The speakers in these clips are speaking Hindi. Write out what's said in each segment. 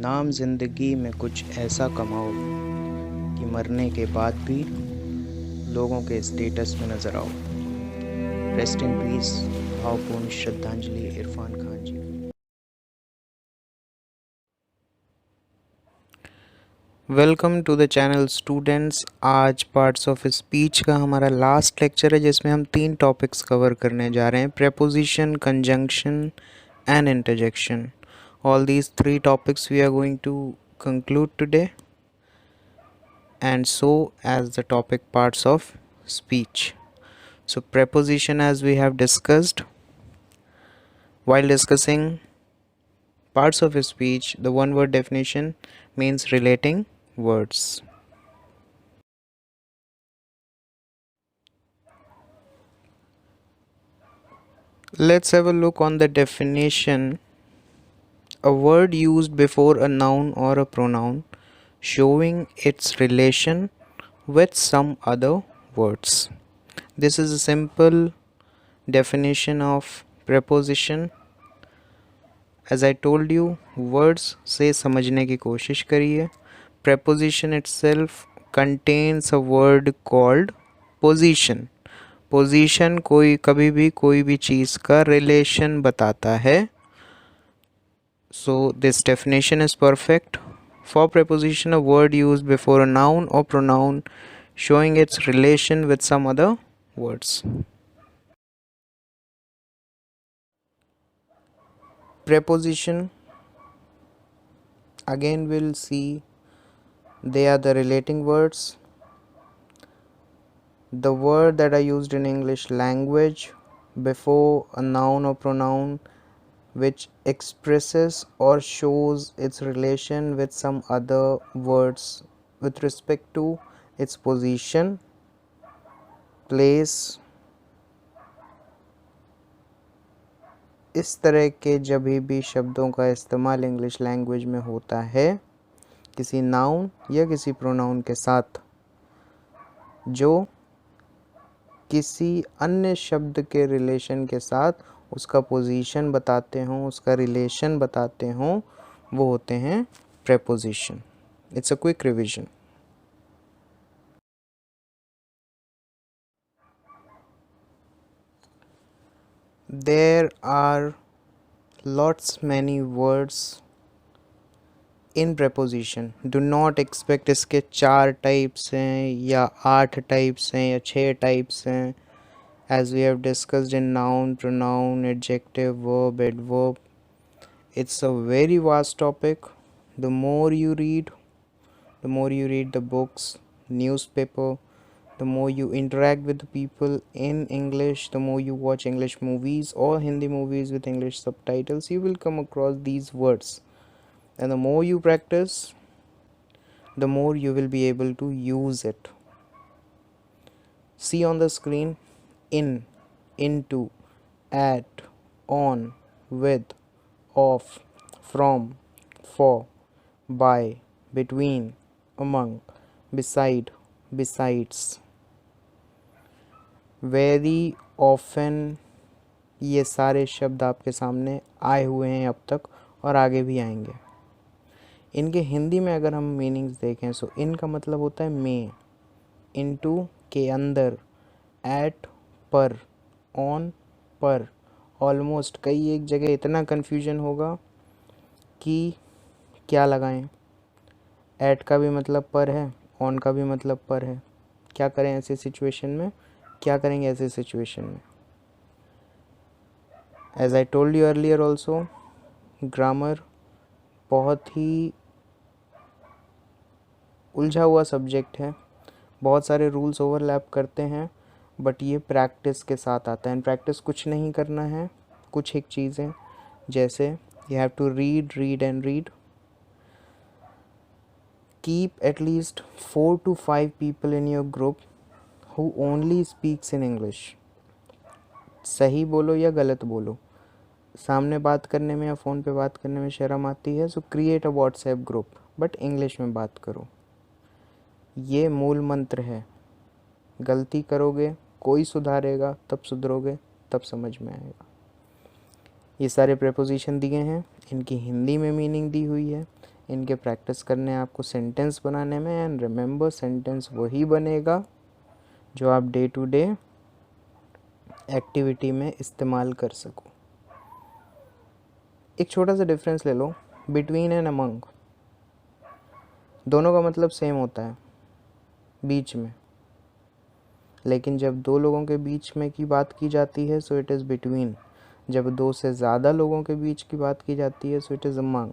नाम ज़िंदगी में कुछ ऐसा कमाओ कि मरने के बाद भी लोगों के स्टेटस में नज़र आओ। Rest in peace. भावपूर्ण श्रद्धांजलि Irfan Khan ji. Welcome to the channel students. आज पार्ट्स ऑफ स्पीच का हमारा लास्ट लेक्चर है जिसमें हम 3 टॉपिक्स कवर करने जा रहे हैं: preposition, conjunction and interjection. All these 3 topics we are going to conclude today, and so as the topic parts of speech. So preposition, as we have discussed while discussing parts of speech, the one word definition means relating words. Let's have a look on the definition. A word used before a noun or a pronoun showing its relation with some other words. This is a simple definition of preposition. As I told you, words से समझने की कोशिश करिए. Preposition itself contains a word called position. Position कभी भी कोई भी चीज़ का relation बताता है. So this definition is perfect. For preposition, a word used before a noun or pronoun showing its relation with some other words. Preposition, again we'll see they are the relating words. The word that are used in English language before a noun or pronoun which expresses or shows its relation with some other words with respect to its position, place. इस तरह के जब भी शब्दों का इस्तेमाल इंग्लिश लैंग्वेज में होता है किसी नाउन या किसी प्रोनाउन के साथ जो किसी अन्य शब्द के रिलेशन के साथ उसका पोजीशन बताते हों, उसका रिलेशन बताते हों, वो होते हैं preposition. It's a quick revision. There are many words in preposition. Do not expect इसके 4 टाइप्स हैं या 8 टाइप्स हैं या 6 टाइप्स हैं. As we have discussed in noun, pronoun, adjective, verb, adverb, it's a very vast topic. The more you read the books, newspaper, the more you interact with the people in English, the more you watch English movies or Hindi movies with English subtitles, you will come across these words. And the more you practice, the more you will be able to use it. See on the screen: in, into, at, on, with, of, from, for, by, between, among, beside, besides. Very often ये सारे शब्द आपके सामने आए हुए हैं अब तक और आगे भी आएंगे. इनके हिंदी में अगर हम मीनिंग्स देखें तो इन का मतलब होता है में, इनटू के अंदर, एट पर, ऑन पर. ऑलमोस्ट कई एक जगह इतना कन्फ्यूजन होगा कि क्या लगाएं. एट का भी मतलब पर है, ऑन का भी मतलब पर है. क्या करें ऐसी सिचुएशन में, क्या करेंगे ऐसी सिचुएशन में. As I told you earlier also, grammar बहुत ही उलझा हुआ सब्जेक्ट है. बहुत सारे रूल्स ओवरलैप करते हैं, बट ये प्रैक्टिस के साथ आता है. एंड प्रैक्टिस कुछ नहीं करना है, कुछ एक चीज़ें जैसे you have to read and read. Keep at least 4 to 5 people in your group who only speaks in English. सही बोलो या गलत बोलो, सामने बात करने में या फ़ोन पे बात करने में शर्म आती है, सो create a WhatsApp group, but English में बात करो. ये मूल मंत्र है. गलती करोगे, कोई सुधारेगा, तब सुधरोगे, तब समझ में आएगा. ये सारे प्रेपोजिशन दिए हैं, इनकी हिंदी में मीनिंग दी हुई है. इनके प्रैक्टिस करने आपको सेंटेंस बनाने में। एंड रिमेंबर, सेंटेंस वही बनेगा जो आप डे टू डे एक्टिविटी में इस्तेमाल कर सको। एक छोटा सा डिफरेंस ले लो, बिटवीन एंड अमंग। दोनों का मतलब सेम होता है, बीच में, लेकिन जब दो लोगों के बीच में की बात की जाती है सो इट इज़ बिटवीन। जब दो से ज़्यादा लोगों के बीच की बात की जाती है सो इट इज़ अमंग।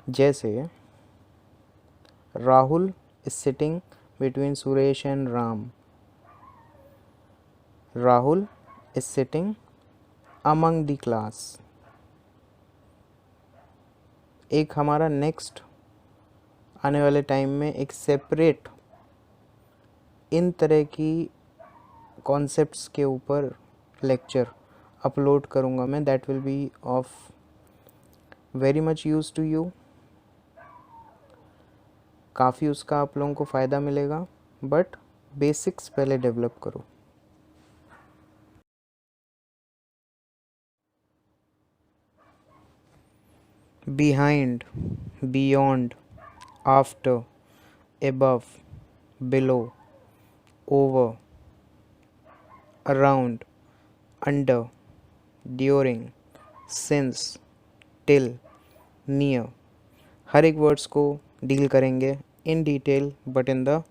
जैसे Rahul is sitting between Suresh and Ram. Rahul is sitting among the class. एक हमारा नेक्स्ट आने वाले टाइम में एक सेपरेट इन तरह की कॉन्सेप्ट्स के ऊपर लेक्चर अपलोड करूँगा मैं, that will be of very much use to you. काफ़ी उसका आप लोगों को फ़ायदा मिलेगा, बट बेसिक्स पहले डेवलप करो। Behind, beyond, after, above, below, over, around, under, during, since, till, near। हर एक वर्ड्स को डील करेंगे in detail but in the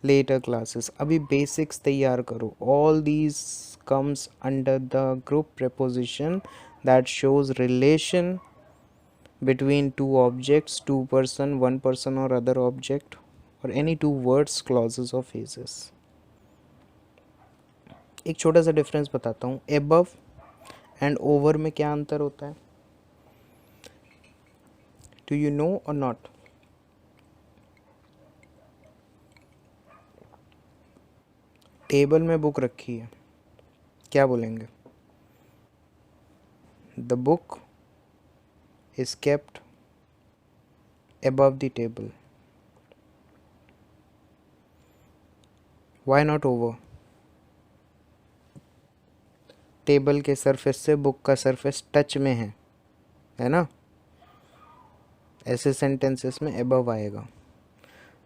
later classes. अभी बेसिक्स तैयार करो। All these comes under the group preposition that shows relation between two objects, two person, one person or other object, or any two words, clauses or phrases। एक छोटा सा डिफरेंस बताता हूँ। above एंड ओवर में क्या अंतर होता है? डू यू नो और नॉट? टेबल में बुक रखी है, क्या बोलेंगे? The book is kept above the table। Why not over? Table के सरफेस से बुक का सरफेस टच में है ना? ऐसे सेंटेंसेस में above आएगा।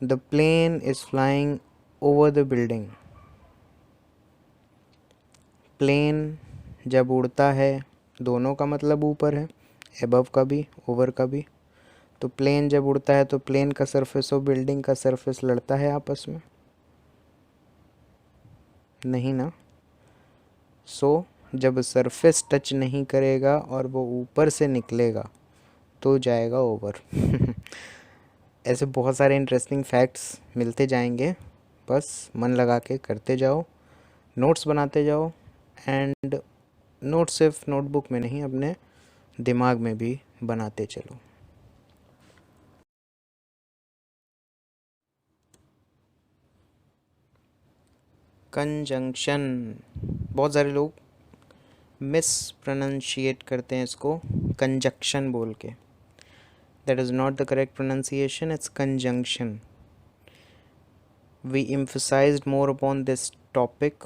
The plane is flying over the building. Plane जब उड़ता है, दोनों का मतलब ऊपर है, above का भी ओवर का भी। तो प्लेन जब उड़ता है तो प्लेन का सरफेस और बिल्डिंग का सरफेस लड़ता है आपस में? नहीं ना। सो जब सरफेस टच नहीं करेगा और वो ऊपर से निकलेगा तो जाएगा ओवर। ऐसे बहुत सारे इंटरेस्टिंग फैक्ट्स मिलते जाएंगे, बस मन लगा के करते जाओ, नोट्स बनाते जाओ। एंड नोट सिर्फ नोटबुक में नहीं, अपने दिमाग में भी बनाते चलो। कंजंक्शन, बहुत सारे लोग मिस प्रोनाउंशिएट करते हैं इसको कंजक्शन बोल के। That is not the correct pronunciation, it's conjunction. We emphasized more upon this topic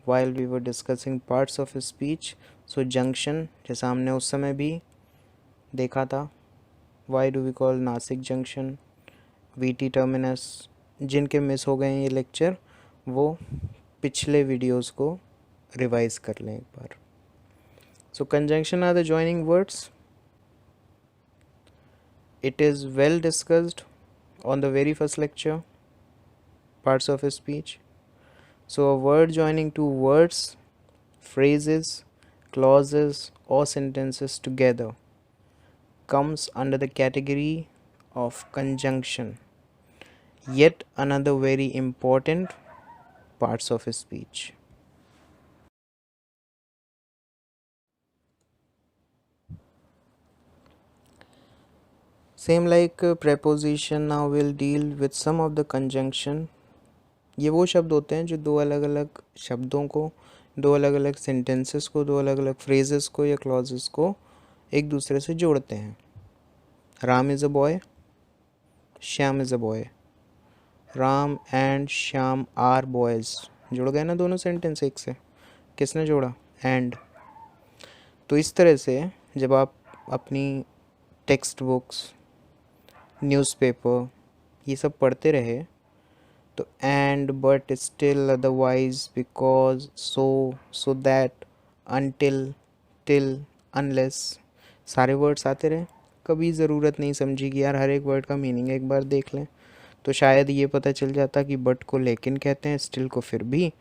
while we were discussing parts of speech। So junction, जैसा हमने उस समय भी देखा था, why do we call Nashik junction, VT terminus. जिनके मिस हो गए हैं ये लेक्चर, वो पिछले वीडियोस को रिवाइज कर लें एक बार। So conjunction are the joining words। It is well discussed on the very first lecture, parts of speech। So a word joining two words, phrases, clauses or sentences together comes under the category of conjunction। Yet another very important parts of speech। Same like preposition, now we'll deal with some of the conjunction। ये वो शब्द होते हैं जो दो अलग अलग शब्दों को, दो अलग अलग सेंटेंसेस को, दो अलग अलग फ्रेजेस को या क्लॉजेस को एक दूसरे से जोड़ते हैं। Ram is a boy, Shyam is a boy. Ram and Shyam are boys, जुड़ गए ना दोनों सेंटेंस एक से। किसने जोड़ा? एंड। तो इस तरह से जब आप अपनी टेक्स्ट बुक्स न्यूज़पेपर, ये सब पढ़ते रहे तो and, but, still, otherwise, because, so that, until, till, unless, सारे वर्ड्स आते रहे, कभी ज़रूरत नहीं समझी कि यार हर एक वर्ड का मीनिंग एक बार देख लें, तो शायद ये पता चल जाता कि बट को लेकिन कहते हैं, स्टिल को फिर भी,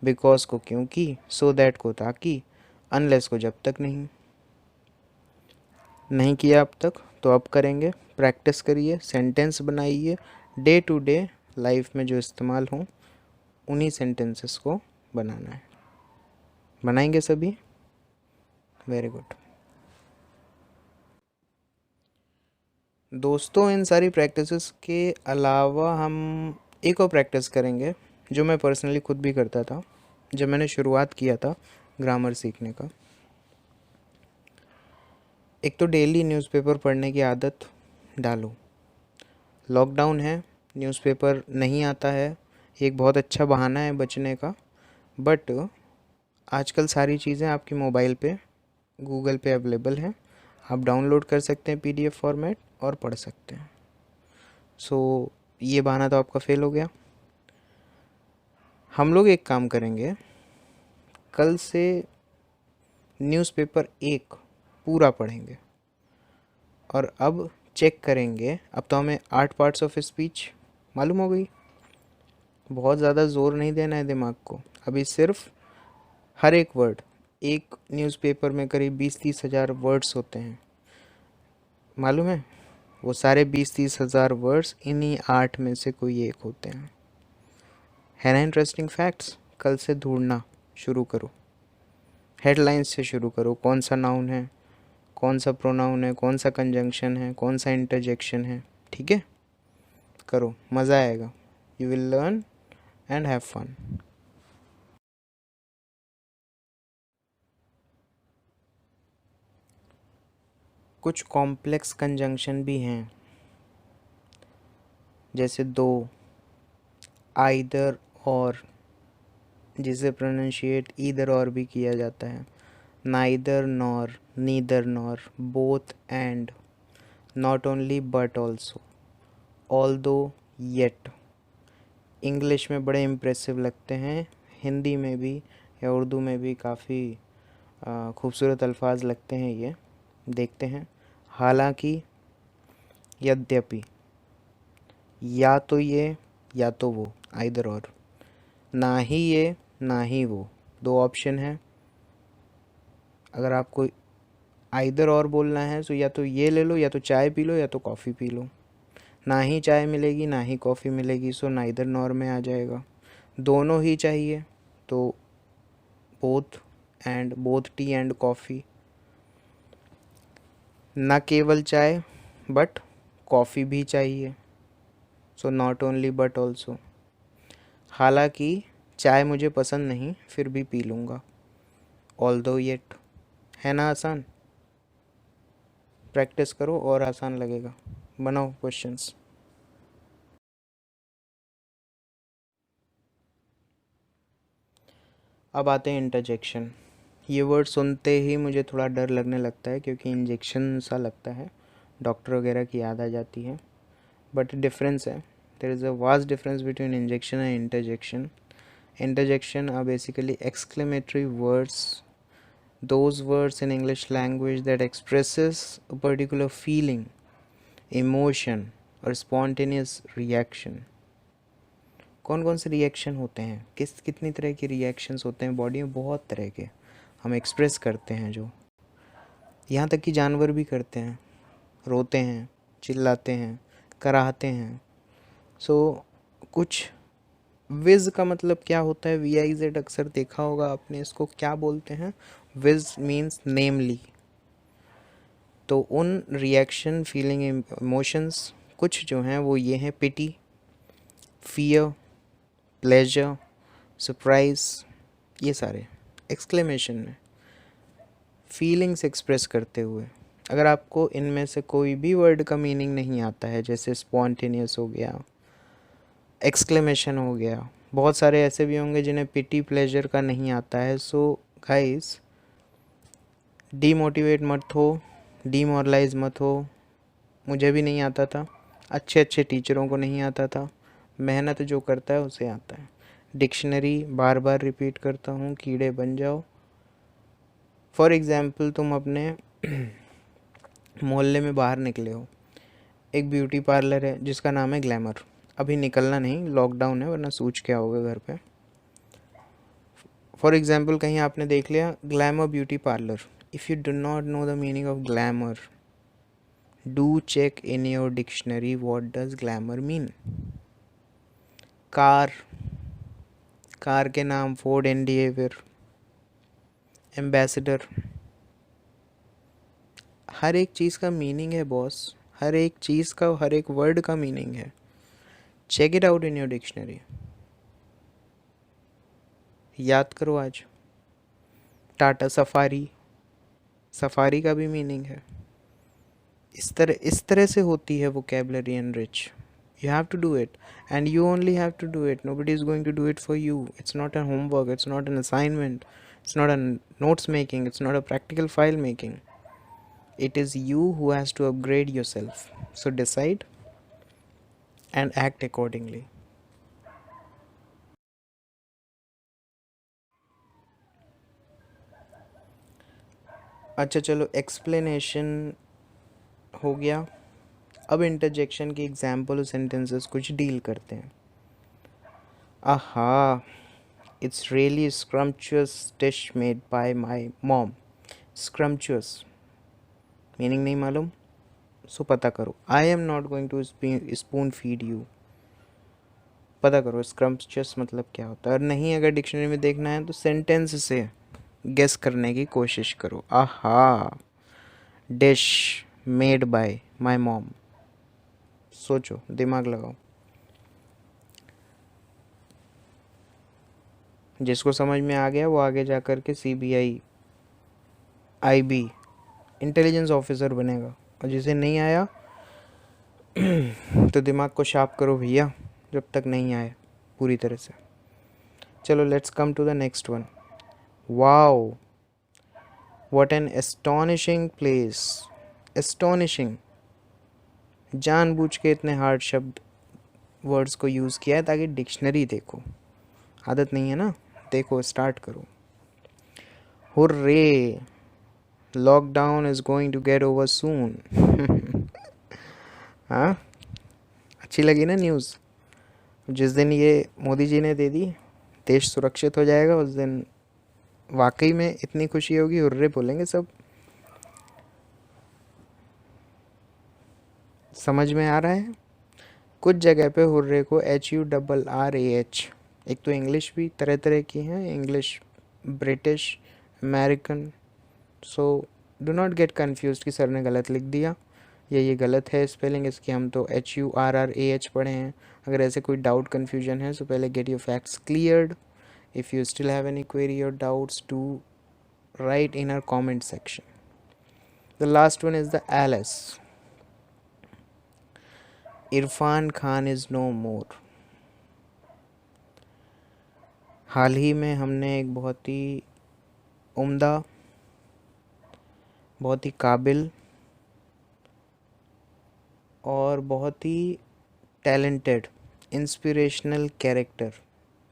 बिकॉज को क्योंकि, सो दैट को ताकि, अनलेस को जब तक नहीं किया अब तक तो अब करेंगे। प्रैक्टिस करिए, सेंटेंस बनाइए, डे टू डे लाइफ में जो इस्तेमाल हों उन्हीं सेंटेंसेस को बनाना है। बनाएंगे सभी? Very good. दोस्तों, इन सारी प्रैक्टिसेस के अलावा हम एक और प्रैक्टिस करेंगे जो मैं पर्सनली खुद भी करता था जब मैंने शुरुआत किया था ग्रामर सीखने का। एक तो डेली न्यूज़पेपर पढ़ने की आदत डालो। लॉकडाउन है, न्यूज़पेपर नहीं आता है, एक बहुत अच्छा बहाना है बचने का, बट आजकल सारी चीज़ें आपकी मोबाइल पे, गूगल पे अवेलेबल हैं। आप डाउनलोड कर सकते हैं पीडीएफ फॉर्मेट और पढ़ सकते हैं। सो ये बहाना तो आपका फेल हो गया। हम लोग एक काम करेंगे, कल से न्यूज़पेपर एक पूरा पढ़ेंगे और अब चेक करेंगे। अब तो हमें 8 पार्ट्स ऑफ स्पीच मालूम हो गई, बहुत ज़्यादा ज़ोर नहीं देना है दिमाग को। अभी सिर्फ हर एक वर्ड, एक न्यूज़पेपर में करीब 20-30 हज़ार वर्ड्स होते हैं, मालूम है? वो सारे 20-30 हज़ार वर्ड्स इन्हीं 8 में से कोई एक होते हैं। है ना इंटरेस्टिंग फैक्ट्स? कल से ढूंढना शुरू करो, हेडलाइंस से शुरू करो। कौन सा नाउन है, कौन सा प्रोनाउन है, कौन सा कंजंक्शन है, कौन सा इंटरजेक्शन है। ठीक है, करो, मज़ा आएगा। You will learn and have fun. कुछ कॉम्प्लेक्स कंजंक्शन भी हैं, जैसे दो, आइदर और, जिसे प्रोनाउंशिएट ईदर और भी किया जाता है, neither nor, neither nor, both and, not only but also, although, yet. English में बड़े इम्प्रेसिव लगते हैं, हिंदी में भी या उर्दू में भी काफ़ी खूबसूरत अल्फाज लगते हैं ये। देखते हैं। हालांकि, यद्यपि, या तो ये या तो वो, आइदर और, ना ही ये ना ही वो, दो ऑप्शन है। अगर आपको आइदर और बोलना है तो या तो ये ले लो, या तो चाय पी लो, या तो कॉफ़ी पी लो। ना ही चाय मिलेगी ना ही कॉफ़ी मिलेगी, सो नाइदर नॉर में आ जाएगा। दोनों ही चाहिए तो both and, both T and coffee. ना केवल चाय बट कॉफ़ी भी चाहिए, so not only but also. हालांकि चाय मुझे पसंद नहीं फिर भी पी लूँगा, ऑल्दो येट। है ना आसान? प्रैक्टिस करो और आसान लगेगा। बनाओ क्वेश्चंस। अब आते हैं इंटरजेक्शन। ये वर्ड सुनते ही मुझे थोड़ा डर लगने लगता है क्योंकि इंजेक्शन सा लगता है, डॉक्टर वगैरह की याद आ जाती है, बट डिफरेंस है। There is a vast difference between injection and interjection. Interjection are basically exclamatory words, those words in English language that expresses a particular feeling, emotion or spontaneous reaction. कौन कौन से रिएक्शन होते हैं, कितनी तरह के रिएक्शंस होते हैं बॉडी में? बहुत तरह के हम एक्सप्रेस करते हैं, जो यहाँ तक कि जानवर भी करते हैं, रोते हैं, चिल्लाते हैं, कराहते हैं। सो कुछ विज का मतलब क्या होता है? VIZ अक्सर देखा होगा आपने, इसको क्या बोलते हैं? विज मीन्स नेमली। तो उन रिएक्शन, फीलिंग, इमोशंस कुछ जो हैं वो ये हैं: पिटी, फियर, प्लेजर, सरप्राइज। ये सारे एक्सक्लेमेशन में फीलिंग्स एक्सप्रेस करते हुए। अगर आपको इनमें से कोई भी वर्ड का मीनिंग नहीं आता है, जैसे स्पॉन्टेनियस हो गया, एक्सक्लेमेशन हो गया, बहुत सारे ऐसे भी होंगे जिन्हें पिटी, प्लेजर का नहीं आता है। सो गाइस, डीमोटिवेट मत हो, डीमोरलाइज मत हो। मुझे भी नहीं आता था, अच्छे अच्छे टीचरों को नहीं आता था, मेहनत जो करता है उसे आता है। डिक्शनरी बार बार रिपीट करता हूँ, कीड़े बन जाओ। फॉर एग्ज़ाम्पल, तुम अपने मोहल्ले में बाहर निकले हो, एक ब्यूटी पार्लर है जिसका नाम है ग्लैमर। अभी निकलना नहीं, लॉकडाउन है, वरना सूझ के आओगे घर पे। फॉर एग्ज़ाम्पल, कहीं आपने देख लिया glamour beauty parlour. If you do not know the meaning of glamour, do check in your dictionary what does glamour mean. Car, car के नाम फोर्ड एंडिएवर, एम्बेसडर। हर एक चीज़ का मीनिंग है बॉस, हर एक चीज़ का, हर एक वर्ड का मीनिंग है। Check it out in your dictionary. याद करो आज। टाटा सफारी, सफारी का भी मीनिंग है। इस तरह से होती है vocabulary enrich. You have to do it, and you only have to do it. Nobody is going to do it for you. It's not a homework, it's not an assignment, it's not a notes making, it's not a practical file making. It is you who has to upgrade yourself. So decide and act accordingly. अच्छा चलो, एक्सप्लेनेशन हो गया। अब इंटरजेक्शन की एग्जाम्पल और सेंटेंसेस कुछ डील करते हैं। आहा, it's really scrumptious dish made by my mom. Scrumptious meaning नहीं मालूम, सो पता करो। I am not going two spoon feed you. पता करो स्क्रम्पचुअस मतलब क्या होता है, और नहीं अगर डिक्शनरी में देखना है तो सेंटेंस से गेस करने की कोशिश करो। आहा, dish made by my mom. सोचो, दिमाग लगाओ। जिसको समझ में आ गया वो आगे जा कर के CBI IB इंटेलिजेंस ऑफिसर बनेगा, और जिसे नहीं आया तो दिमाग को शार्प करो भैया, जब तक नहीं आए पूरी तरह से। चलो, let's come to the next one. Wow, what an astonishing place. Astonishing, जानबूझ के इतने हार्ड शब्द वर्ड्स को यूज़ किया है ताकि डिक्शनरी देखो। आदत नहीं है ना, देखो, स्टार्ट करो। Hurray, lockdown is going to get over soon. हाँ, अच्छी लगी ना न्यूज़। जिस दिन ये मोदी जी ने दे दी, देश सुरक्षित हो जाएगा, उस दिन वाकई में इतनी खुशी होगी, हुर्रे बोलेंगे सब। समझ में आ रहा है? कुछ जगह पे हुर्रे को HURRAH। एक तो इंग्लिश भी तरह तरह की हैं, English, British, American. So do not get confuse कि सर ने गलत लिख दिया या ये गलत है स्पेलिंग इसकी, हम तो HURRAH पढ़े हैं। अगर ऐसे कोई डाउट कन्फ्यूजन है, सो पहले get your facts cleared. If you still have any query और doubts, do write in our comment section. The last one is the Alice. Irfan Khan is no more. हाल ही में हमने एक बहुत ही उम्दा, बहुत ही काबिल और बहुत ही talented inspirational character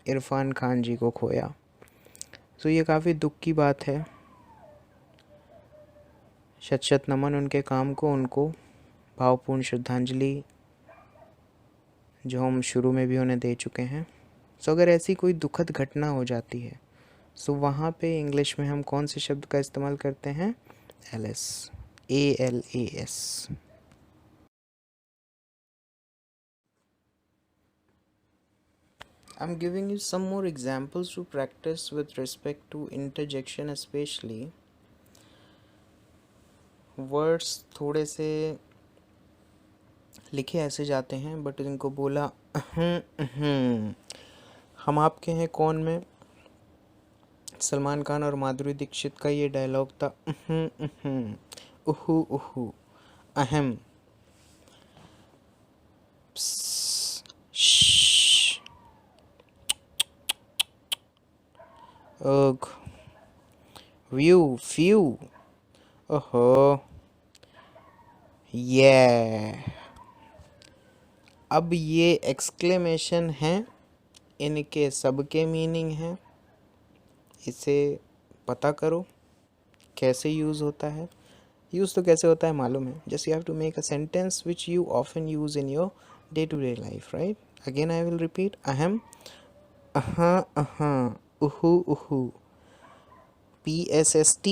Irfan Khan ji को खोया। तो ये काफ़ी दुख की बात है। शत शत नमन उनके काम को, उनको भावपूर्ण श्रद्धांजलि जो हम शुरू में भी उन्हें दे चुके हैं। सो अगर ऐसी कोई दुखद घटना हो जाती है, सो वहाँ पे इंग्लिश में हम कौन से शब्द का इस्तेमाल करते हैं? ALAS, ALAS। I'm giving you some more examples to practice with respect to interjection, especially words थोड़े से लिखे ऐसे जाते हैं, बट इनको बोला हम आपके हैं कौन में सलमान खान और माधुरी दीक्षित का ये डायलॉग था, उहू उहू, अहम, अग, व्यू, फ्यू, ओहो, ये, अब ये एक्सक्लेमेशन है, इनके सबके मीनिंग हैं, इसे पता करो कैसे यूज़ होता है। यूज़ तो कैसे होता है मालूम है, just you have to make a sentence which you often use in your day to day life, right? Again I will repeat, ahem, aha, uh huh uh huh, PSST,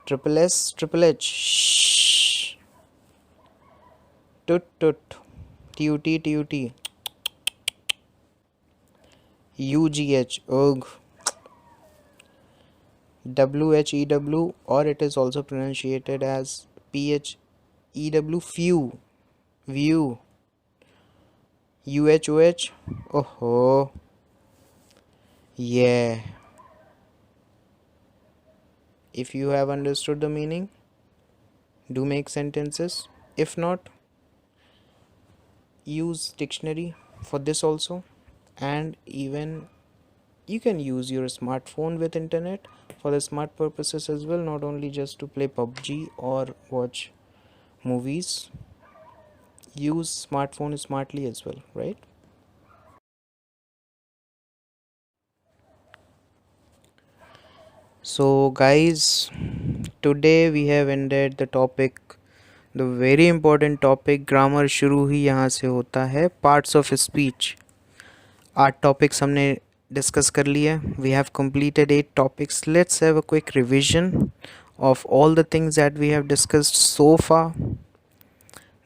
triple S triple H, tut tut, TUT TUT, UGH ugh, WHEW, or it is also pronounced as PHEW few, view, UHOH, oh, yeah. If you have understood the meaning, do make sentences. If not, use dictionary for this also. And even you can use your smartphone with internet for the smart purposes as well, not only just to play PUBG or watch movies. Use smartphone smartly as well, right? So guys, today we have ended the topic, the very important topic, grammar शुरू ही यहाँ से होता है, parts of speech. 8 topics हमने डिस्कस कर लिए. We have completed 8 topics. Let's have a quick revision of all the things that we have discussed so far.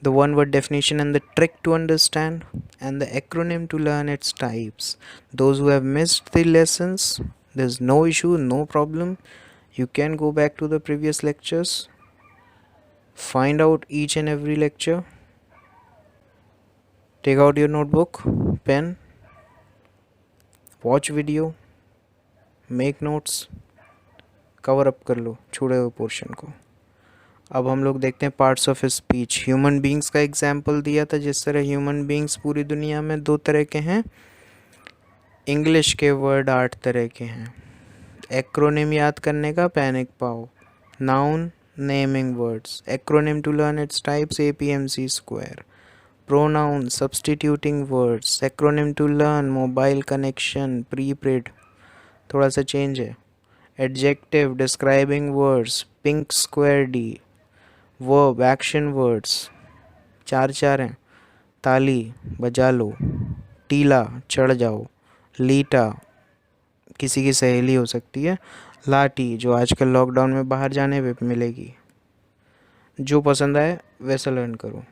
The one word definition and the trick to understand, and the acronym to learn its types. Those who have missed the lessons, there's no issue, no problem. You can go back to the previous lectures, find out each and every lecture, take out your notebook, pen, watch video, make notes, cover up कर लो छूटे हुए पोर्शन को. अब हम लोग देखते हैं parts of speech. Human beings का एग्जाम्पल दिया था, जिस तरह ह्यूमन बींग्स पूरी दुनिया में 2 तरह के हैं, इंग्लिश के वर्ड 8 तरह के हैं. एक्रोनिम याद करने का पैनिक पाओ. Noun, naming words. Acronym to learn its types, APMC square. Pronoun, substituting words. Acronym to learn, mobile connection, prepaid, थोड़ा सा चेंज है. Adjective, describing words, pink square D. Verb, action words, 4 हैं. ताली, बजा लो. टीला, चढ़ जाओ. लीटा, किसी की सहेली हो सकती है. लाठी, जो आजकल लॉकडाउन में बाहर जाने पे मिलेगी. जो पसंद आए वैसा लर्न करो.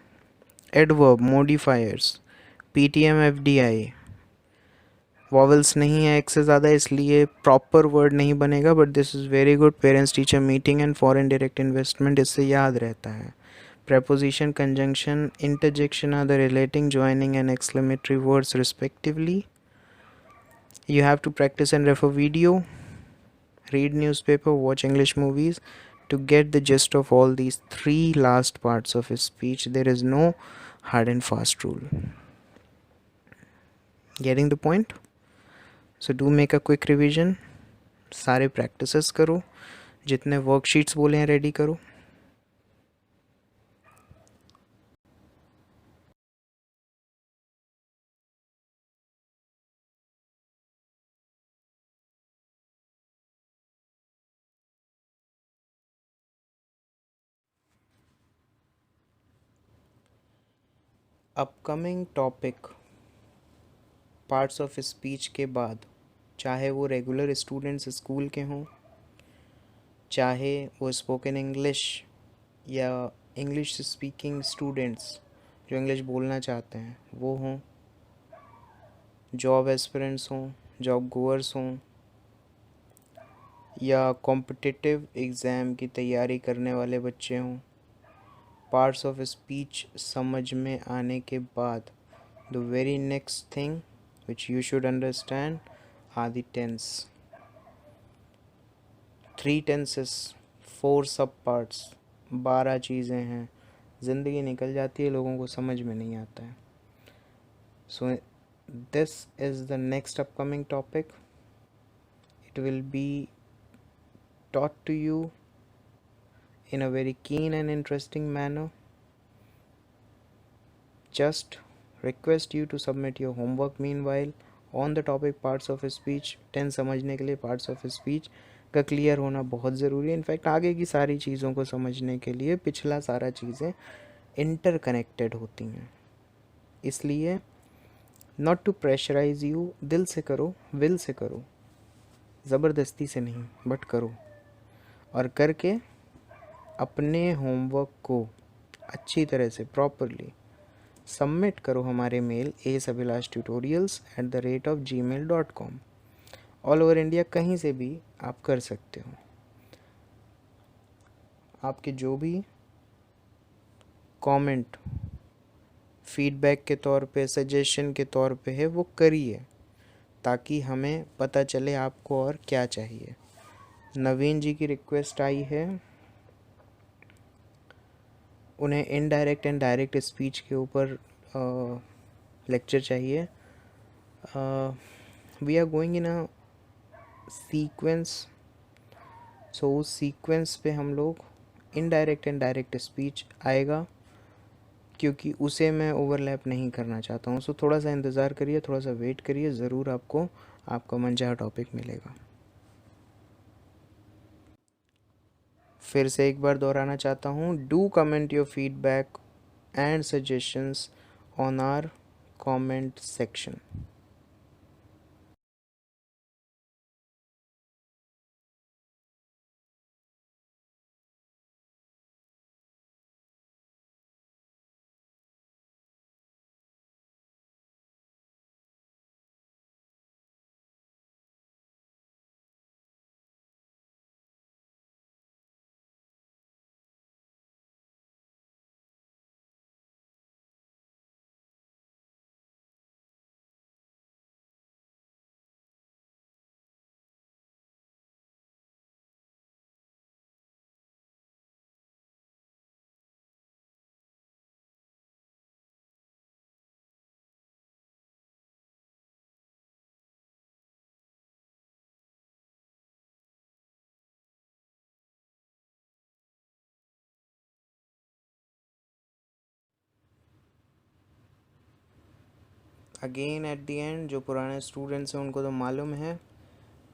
Adverb, modifiers, PTM FDI. Vowels नहीं है एक से ज़्यादा, इसलिए प्रॉपर वर्ड नहीं बनेगा, but this is very good. Parents teacher meeting and foreign direct investment, इससे याद रहता है. Preposition, conjunction, interjection are the relating, joining and exclamatory words respectively. You have to practice and refer video, read newspaper, watch English movies to get the gist of all these 3 last parts of his speech. There is no hard and fast rule. Getting the point? So do make a quick revision. सारे practices करो, जितने worksheets बोले हैं ready करो. Upcoming topic parts of speech के बाद, चाहे वो रेगुलर स्टूडेंट्स स्कूल के हों, चाहे वो स्पोकन इंग्लिश या इंग्लिश स्पीकिंग स्टूडेंट्स जो इंग्लिश बोलना चाहते हैं वो हों, जॉब एस्पिरेंट्स हों, जॉब गोअर्स हों, या कॉम्पिटिटिव एग्ज़ाम की तैयारी करने वाले बच्चे हों, पार्ट्स ऑफ स्पीच समझ में आने के बाद the very next thing which you should understand are the tense. 3 tenses, 4 सब parts, 12 चीज़ें हैं. ज़िंदगी निकल जाती है, लोगों को समझ में नहीं आता है. So this is the next upcoming topic. It will be taught to you in a very keen and interesting manner. just request you to submit your homework meanwhile on the topic parts of speech. 10 समझने के लिए parts of speech का क्लियर होना बहुत ज़रूरी है. इनफैक्ट आगे की सारी चीज़ों को समझने के लिए पिछला सारा चीज़ें इंटरकनेक्टेड होती हैं. इसलिए नॉट टू प्रेशराइज यू, दिल से करो, विल से करो, ज़बरदस्ती से नहीं, बट करो. और करके अपने होमवर्क को अच्छी तरह से प्रॉपरली सबमिट करो हमारे mail asabilastutorials@gmail.com. All over India कहीं से भी आप कर सकते हो. आपके जो भी कमेंट फीडबैक के तौर पे, सजेशन के तौर पे है, वो करिए ताकि हमें पता चले आपको और क्या चाहिए. नवीन जी की रिक्वेस्ट आई है, उन्हें इनडायरेक्ट एंड डायरेक्ट स्पीच के ऊपर लेक्चर चाहिए. We are going in a sequence, so उस सीक्वेंस पे हम लोग इनडायरेक्ट एंड डायरेक्ट स्पीच आएगा, क्योंकि उसे मैं ओवरलैप नहीं करना चाहता हूँ. सो थोड़ा सा इंतज़ार करिए, थोड़ा सा वेट करिए, ज़रूर आपको आपका मनचाहा टॉपिक मिलेगा. फिर से एक बार दोहराना चाहता हूँ, do comment your feedback and suggestions on our comment section. Again at the end, जो पुराने स्टूडेंट्स हैं उनको तो मालूम है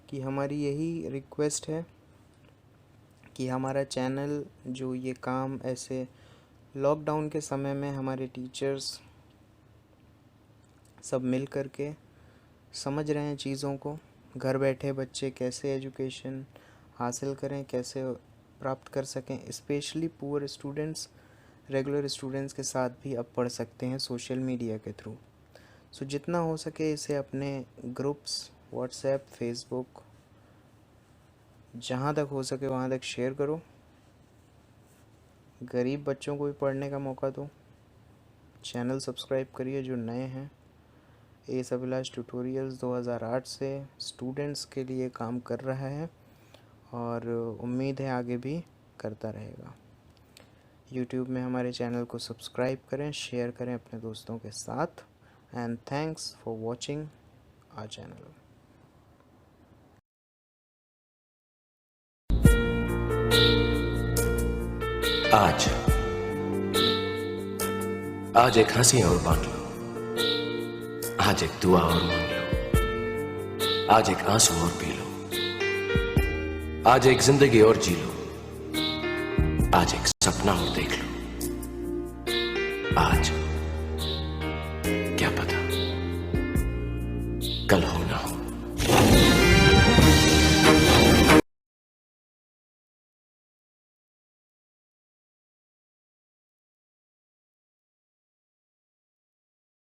कि हमारी यही रिक्वेस्ट है कि हमारा चैनल, जो ये काम ऐसे लॉकडाउन के समय में हमारे टीचर्स सब मिल कर के समझ रहे हैं चीज़ों को, घर बैठे बच्चे कैसे एजुकेशन हासिल करें, कैसे प्राप्त कर सकें. Specially poor students regular students के साथ भी अब पढ़ सकते हैं सोशल मीडिया के थ्रू. सो जितना हो सके इसे अपने ग्रुप्स, व्हाट्सएप, फेसबुक, जहाँ तक हो सके वहाँ तक शेयर करो. गरीब बच्चों को भी पढ़ने का मौका दो. चैनल सब्सक्राइब करिए जो नए हैं. एस अभिलाष ट्यूटोरियल्स 2008 से स्टूडेंट्स के लिए काम कर रहा है और उम्मीद है आगे भी करता रहेगा. यूट्यूब में हमारे चैनल को सब्सक्राइब करें, शेयर करें अपने दोस्तों के साथ. And thanks for watching our channel. आज एक हंसी और बांट लो, आज एक दुआ और मांग लो, आज एक आंसू और पी लो, आज एक जिंदगी और जी लो, आज एक सपना और देख लो. आज क्या पता कल हो ना हो.